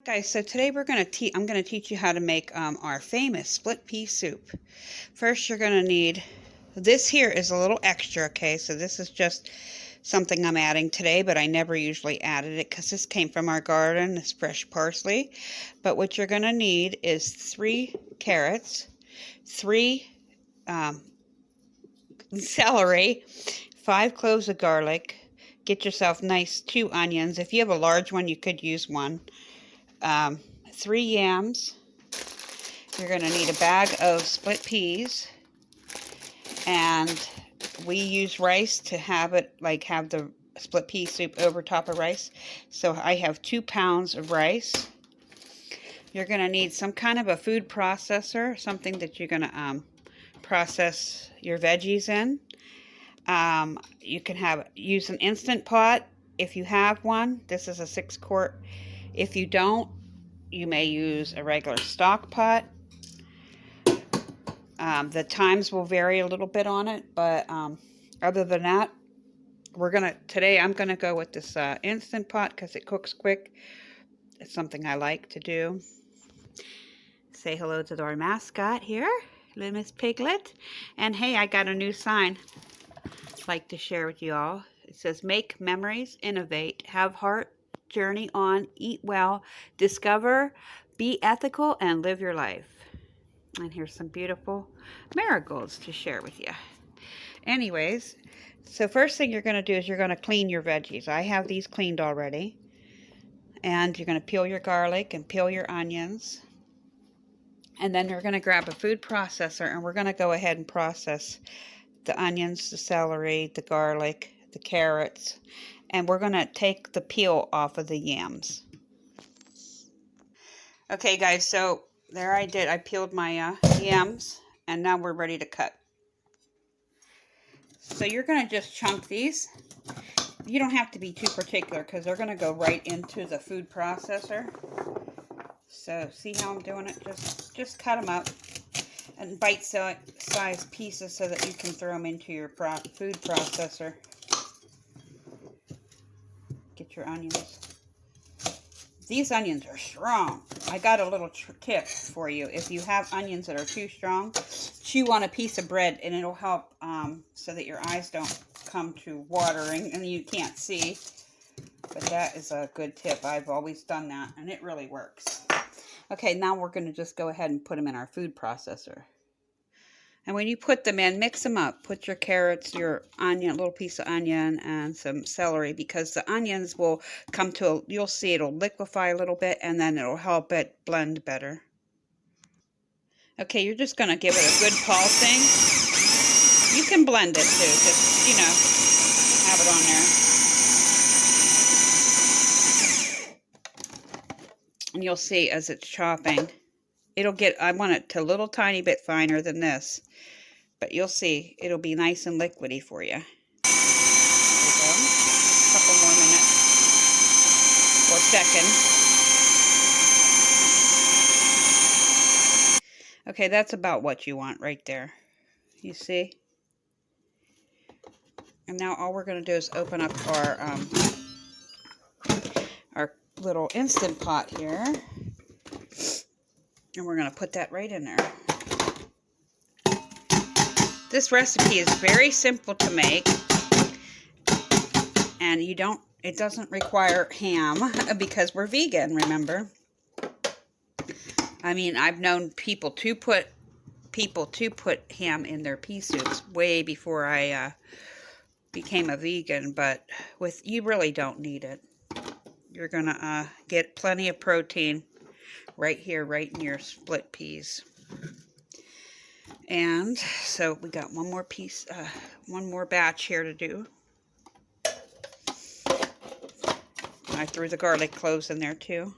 Guys, so today I'm going to teach you how to make our famous split pea soup. First, you're going to need, this here is a little extra, okay? So this is just something I'm adding today, but I never usually added it because this came from our garden, this fresh parsley. But what you're going to need is 3 carrots, 3 celery, 5 cloves of garlic. Get yourself nice 2 onions. If you have a large one, you could use 1. 3 yams. You're going to need a bag of split peas, and we use rice to have the split pea soup over top of rice. So I have 2 pounds of rice. You're going to need some kind of a food processor, something that you're going to process your veggies in. You can use an Instant Pot if you have one. This is a 6-quart. If you don't, you may use a regular stock pot. The times will vary a little bit on it, but other than that, today I'm gonna go with this Instant Pot because it cooks quick. It's something I like to do. Say hello to our mascot here, little Miss Piglet. And hey, I got a new sign I'd like to share with you all. It says, "Make memories, innovate, have heart, journey on, eat well, discover, be ethical, and live your life." And here's some beautiful marigolds to share with you. Anyways, so first thing you're going to do is you're going to clean your veggies. I have these cleaned already. And you're going to peel your garlic and peel your onions. And then you're going to grab a food processor, and we're going to go ahead and process the onions, the celery, the garlic, the carrots, and we're going to take the peel off of the yams. Okay guys, so there I peeled my yams, and now we're ready to cut. So you're going to just chunk these. You don't have to be too particular because they're going to go right into the food processor. So see how I'm doing it? Just cut them up and bite-sized pieces so that you can throw them into your food processor. Get your onions. These onions are strong. I got a little tip for you. If you have onions that are too strong, chew on a piece of bread and it'll help so that your eyes don't come to watering and you can't see. But that is a good tip. I've always done that and it really works. Okay, now we're going to just go ahead and put them in our food processor. And when you put them in, mix them up. Put your carrots, your onion, a little piece of onion, and some celery, because the onions will come to you'll see it'll liquefy a little bit, and then it'll help it blend better. Okay, you're just going to give it a good pulsing. You can blend it too, just, have it on there. And you'll see as it's chopping, I want it to a little tiny bit finer than this. But you'll see, it'll be nice and liquidy for you. There we go. A couple more minutes. Or seconds. Okay, that's about what you want right there. You see? And now all we're going to do is open up our little Instant Pot here. And we're going to put that right in there. This recipe is very simple to make, and it doesn't require ham because we're vegan, remember? I mean, I've known people to put ham in their pea soups way before I became a vegan, but you really don't need it. You're going to get plenty of protein right here, right in your split peas. And so we got one more batch here to do. I threw the garlic cloves in there too.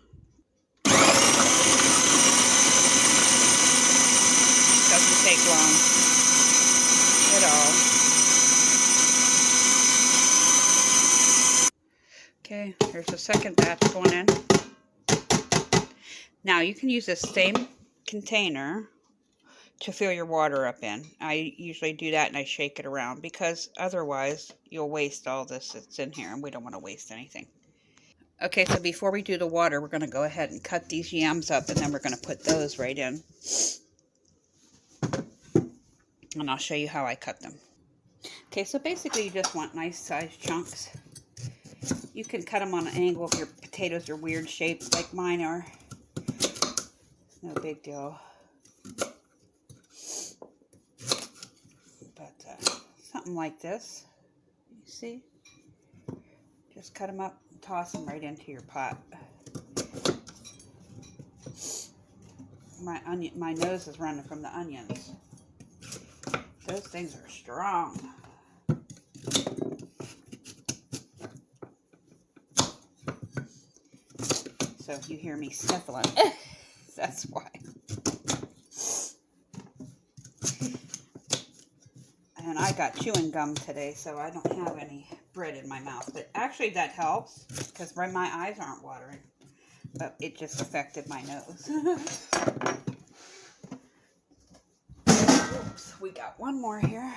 Doesn't take long at all. Okay, here's the second batch going in. Now you can use the same container to fill your water up in. I usually do that and I shake it around because otherwise you'll waste all this that's in here and we don't want to waste anything. Okay, so before we do the water, we're going to go ahead and cut these yams up, and then we're going to put those right in. And I'll show you how I cut them. Okay, so basically you just want nice sized chunks. You can cut them on an angle if your potatoes are weird shaped like mine are. No big deal. But something like this, you see? Just cut them up and toss them right into your pot. My nose is running from the onions. Those things are strong. So if you hear me sniffling, that's why. And I got chewing gum today, so I don't have any bread in my mouth. But actually that helps, because my eyes aren't watering. But it just affected my nose. Oops, we got one more here.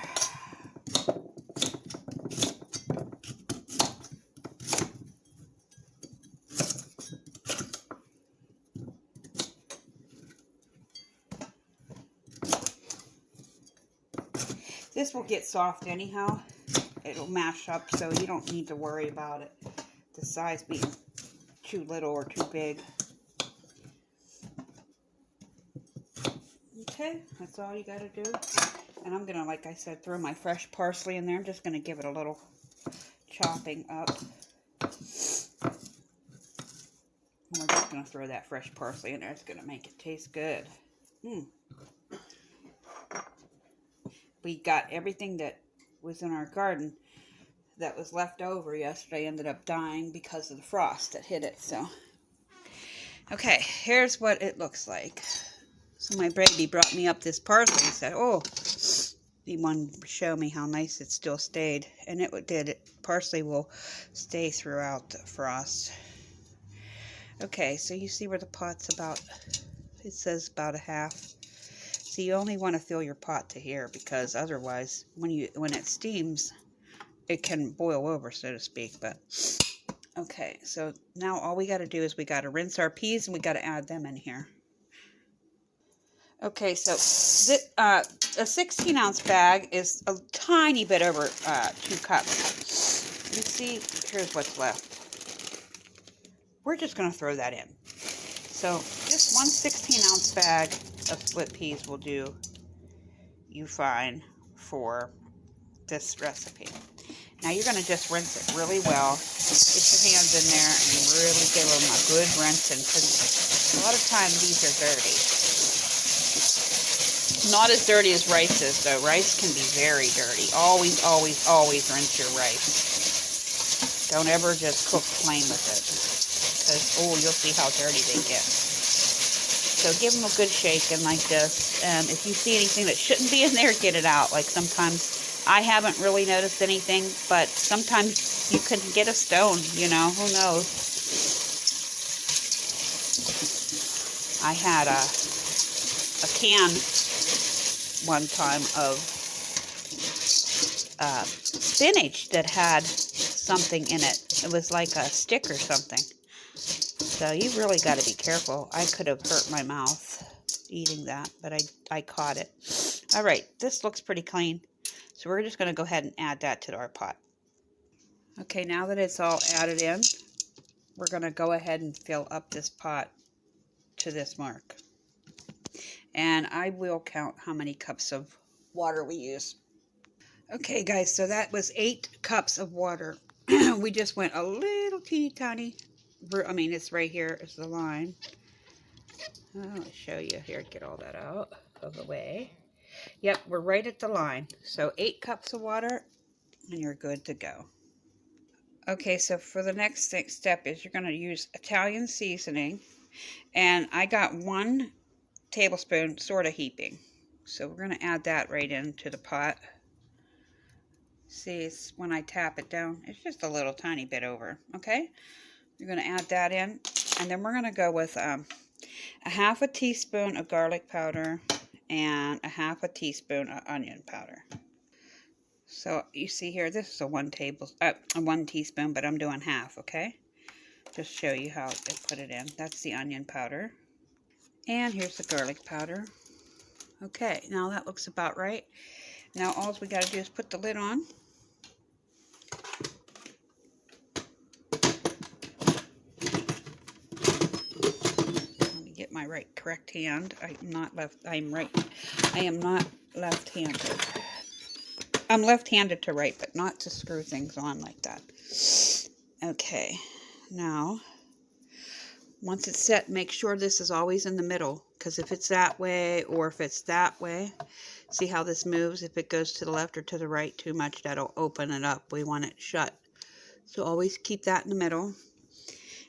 This will get soft anyhow. It'll mash up, so you don't need to worry about it. The size being too little or too big. Okay, that's all you gotta do. And I'm gonna, like I said, throw my fresh parsley in there. I'm just gonna give it a little chopping up. And we're just gonna throw that fresh parsley in there. It's gonna make it taste good. We got everything that was in our garden that was left over yesterday ended up dying because of the frost that hit it. So, okay, here's what it looks like. So my baby brought me up this parsley and said, "Oh, he wanted to show me how nice it still stayed," and it did. Parsley will stay throughout the frost. Okay, so you see where the pot's about? It says about a half. So you only want to fill your pot to here, because otherwise, when it steams, it can boil over, so to speak. But okay, so now all we got to do is we got to rinse our peas and we got to add them in here. Okay, so a 16-ounce bag is a tiny bit over 2 cups. You see, here's what's left. We're just going to throw that in. So just one 16-ounce bag of split peas will do you fine for this recipe. Now you're going to just rinse it really well. Get your hands in there and really give them a good rinsing, because a lot of times these are dirty. Not as dirty as rice is, though. Rice can be very dirty. Always, always, always rinse your rice. Don't ever just cook plain with it, because, oh, you'll see how dirty they get. So give them a good shaking like this, and if you see anything that shouldn't be in there, get it out. Like sometimes, I haven't really noticed anything, but sometimes you can get a stone, you know, who knows. I had a can one time of spinach that had something in it. It was like a stick or something. So you really got to be careful. I could have hurt my mouth eating that, but I caught it. All right, this looks pretty clean. So we're just going to go ahead and add that to our pot. Okay, now that it's all added in, we're going to go ahead and fill up this pot to this mark. And I will count how many cups of water we use. Okay, guys, so that was 8 cups of water. We just went a little teeny tiny. I mean, it's right here is the line. I'll show you here. Get all that out of the way. Yep, we're right at the line. So 8 cups of water, and you're good to go. Okay, so for the next step is you're going to use Italian seasoning. And I got 1 tablespoon sort of heaping. So we're going to add that right into the pot. See, it's when I tap it down, it's just a little tiny bit over, okay? You're going to add that in, and then we're going to go with a half a teaspoon of garlic powder and a half a teaspoon of onion powder. So you see here, this is a 1 teaspoon, but I'm doing half, okay? Just show you how I put it in. That's the onion powder. And here's the garlic powder. Okay, now that looks about right. Now all we got to do is put the lid on. Let me get my correct hand. I am not left-handed. I'm left-handed to write, but not to screw things on like that. Okay, now once it's set, make sure this is always in the middle, because if it's that way or if it's that way, see how this moves? If it goes to the left or to the right too much, that'll open it up. We want it shut. So always keep that in the middle.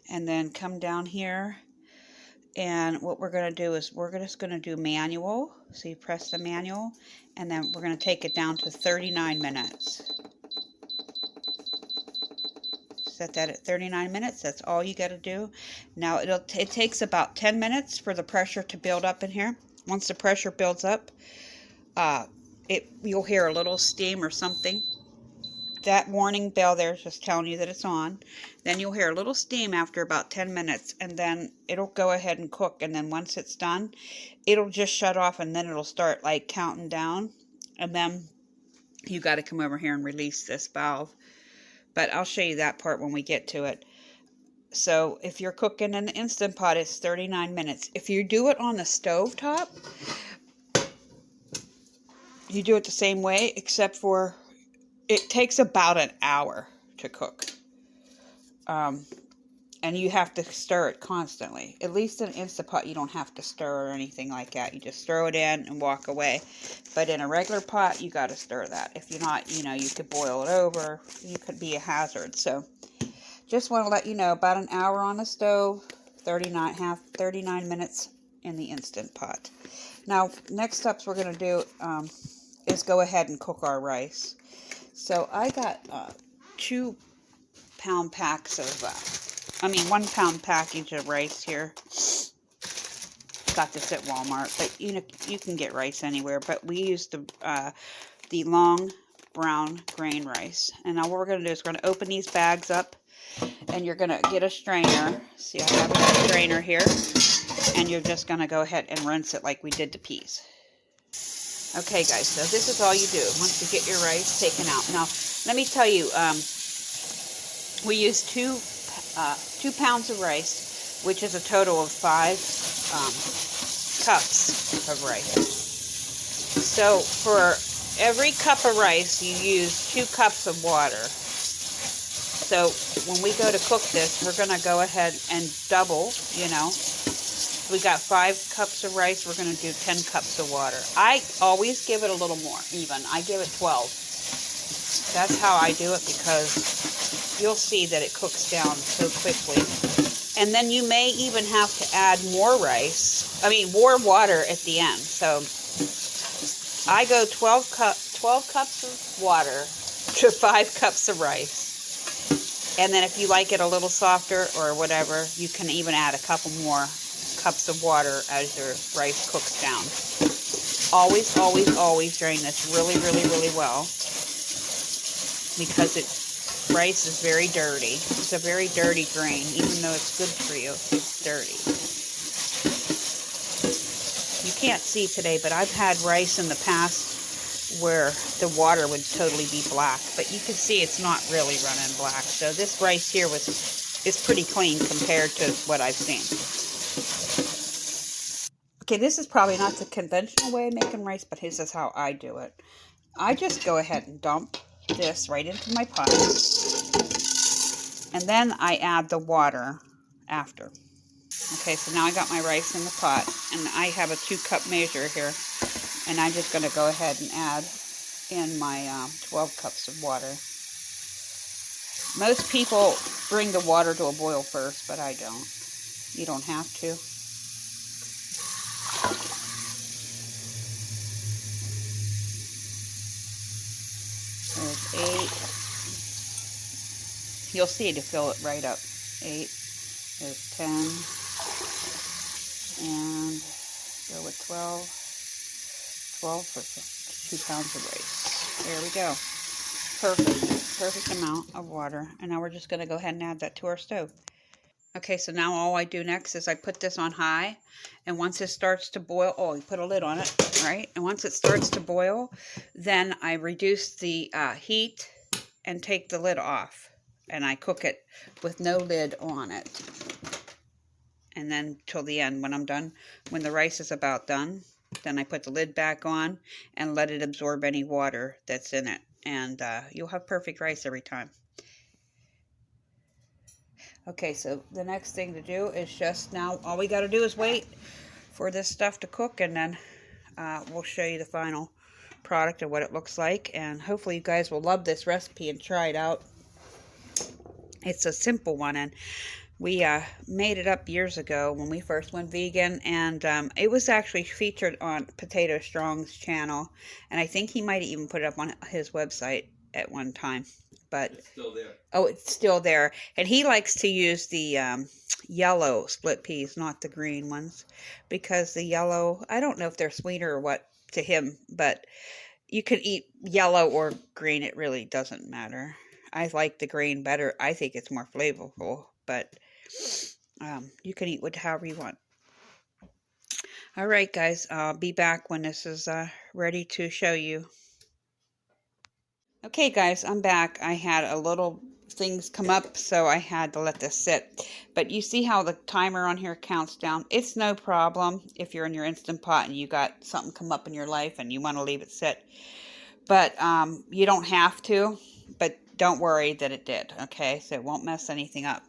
And then come down here. And what we're going to do is we're just going to do manual. So you press the manual. And then we're going to take it down to 39 minutes. Set that at 39 minutes. That's all you got to do. Now it takes about 10 minutes for the pressure to build up in here. Once the pressure builds up, you'll hear a little steam or something. That warning bell there is just telling you that it's on. Then you'll hear a little steam after about 10 minutes, and then it'll go ahead and cook. And then once it's done, it'll just shut off, and then it'll start like counting down. And then you got to come over here and release this valve. But I'll show you that part when we get to it. So if you're cooking in the Instant Pot, it's 39 minutes. If you do it on the stove top, you do it the same way, except for it takes about an hour to cook. And you have to stir it constantly. At least in an Instant Pot, you don't have to stir or anything like that. You just throw it in and walk away. But in a regular pot, you got to stir that. If you're not, you could boil it over. You could be a hazard. So just want to let you know, about an hour on the stove, 39 minutes in the Instant Pot. Now, next steps we're going to do is go ahead and cook our rice. So I got 2-pound packs of, 1 pound package of rice here. Got this at Walmart, but you can get rice anywhere. But we use the long brown grain rice. And now what we're going to do is we're going to open these bags up, and you're going to get a strainer. See, I have a strainer here, and you're just going to go ahead and rinse it like we did the peas. Okay, guys, so this is all you do once you get your rice taken out. Now, let me tell you, we use 2 pounds of rice, which is a total of 5 cups of rice. So for every cup of rice, you use 2 cups of water. So when we go to cook this, we're going to go ahead and double, We got 5 cups of rice, we're going to do 10 cups of water. I always give it a little more, even. I give it 12. That's how I do it, because you'll see that it cooks down so quickly. And then you may even have to add more more water at the end. So I go 12 cups of water to 5 cups of rice. And then if you like it a little softer or whatever, you can even add a couple more cups of water as your rice cooks down. Always, always, always drain this really, really, really well, because rice is very dirty. It's a very dirty grain. Even though it's good for you, it's dirty. You can't see today, but I've had rice in the past where the water would totally be black, but you can see it's not really running black. So this rice here is pretty clean compared to what I've seen. Okay, this is probably not the conventional way of making rice, but this is how I do it. I just go ahead and dump this right into my pot, and then I add the water after. Okay, so now I got my rice in the pot, and I have a 2-cup measure here, and I'm just going to go ahead and add in my 12 cups of water. Most people bring the water to a boil first, but I don't. You don't have to. There's 8. You'll see to fill it right up. 8. There's 10. And go with 12. 12 for 2 pounds of rice. There we go. Perfect amount of water. And now we're just going to go ahead and add that to our stove. Okay, so now all I do next is I put this on high, and once it starts to boil, oh, you put a lid on it, right? And once it starts to boil, then I reduce the heat and take the lid off, and I cook it with no lid on it. And then till the end, when I'm done, when the rice is about done, then I put the lid back on and let it absorb any water that's in it, and you'll have perfect rice every time. Okay, so the next thing to do is just now, all we got to do is wait for this stuff to cook, and then we'll show you the final product and what it looks like. And hopefully you guys will love this recipe and try it out. It's a simple one, and we made it up years ago when we first went vegan, and it was actually featured on Potato Strong's channel, and I think he might have even put it up on his website at one time. But it's still there. Oh, it's still there. And he likes to use the yellow split peas, not the green ones, because the yellow, I don't know if they're sweeter or what to him, but you can eat yellow or green. It really doesn't matter. I like the green better. I think it's more flavorful, but you can eat with however you want. All right, guys, I'll be back when this is ready to show you. Okay, guys, I'm back. I had a little things come up, so I had to let this sit. But you see how the timer on here counts down? It's no problem if you're in your Instant Pot and you got something come up in your life and you want to leave it sit. But you don't have to, but don't worry that it did, okay? So it won't mess anything up.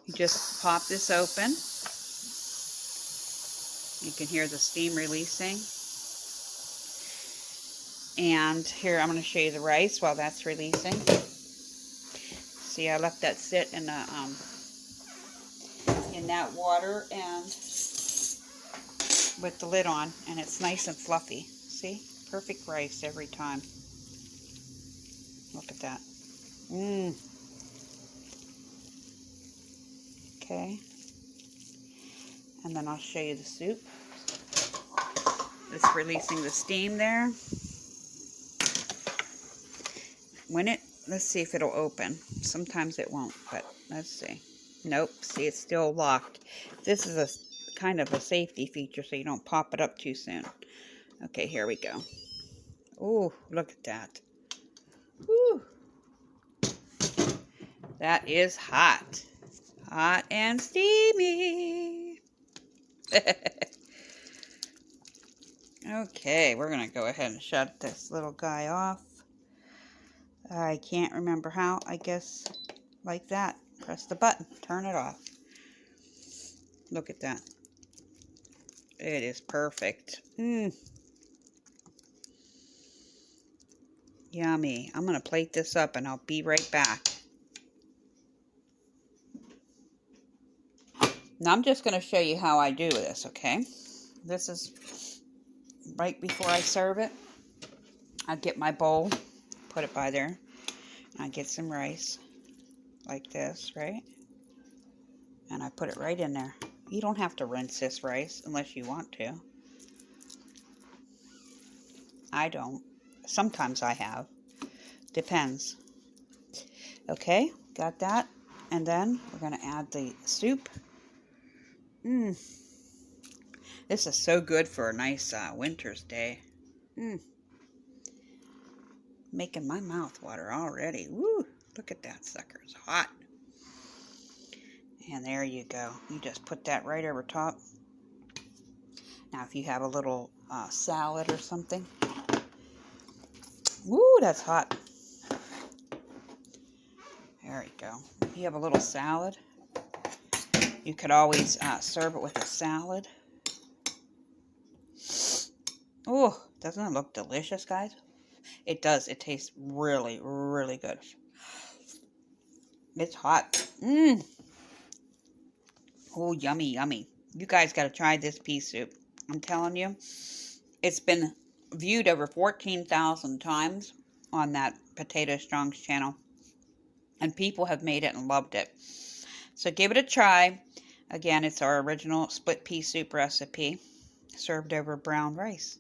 You just pop this open. You can hear the steam releasing. And here, I'm going to show you the rice while that's releasing. See, I left that sit in the in that water and with the lid on, and it's nice and fluffy. See, perfect rice every time. Look at that. Okay, and then I'll show you the soup. It's releasing the steam there. Let's see if it'll open. Sometimes it won't, but let's see. Nope, see, it's still locked. This is a kind of a safety feature so you don't pop it up too soon. Okay, here we go. Ooh, look at that. Woo. That is hot. Hot and steamy. Okay, we're going to go ahead and shut this little guy off. I can't remember how. I guess like that. Press the button. Turn it off. Look at that. It is perfect. Yummy. I'm going to plate this up and I'll be right back. Now I'm just going to show you how I do this, okay? This is right before I serve it. I get my bowl, put it by there. I get some rice like this, right? And I put it right in there. You don't have to rinse this rice unless you want to. I don't. Sometimes I have. Depends. Okay, got that. And then we're going to add the soup. This is so good for a nice winter's day. Making my mouth water already. Woo! Look at that sucker. It's hot. And there you go. You just put that right over top. Now if you have a little salad or something. Woo, that's hot. There you go. If you have a little salad, you could always serve it with a salad. Oh, doesn't it look delicious, guys? It does. It tastes really, really good. It's hot. Oh, yummy, yummy. You guys got to try this pea soup. I'm telling you, it's been viewed over 14,000 times on that Potato Strong's channel. And people have made it and loved it. So give it a try. Again, it's our original split pea soup recipe served over brown rice.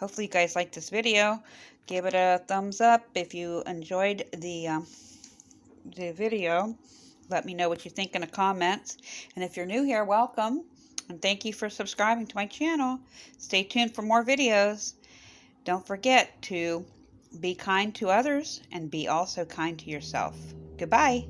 Hopefully you guys liked this video. Give it a thumbs up if you enjoyed the video. Let me know what you think in the comments. And if you're new here, welcome. And thank you for subscribing to my channel. Stay tuned for more videos. Don't forget to be kind to others and be also kind to yourself. Goodbye.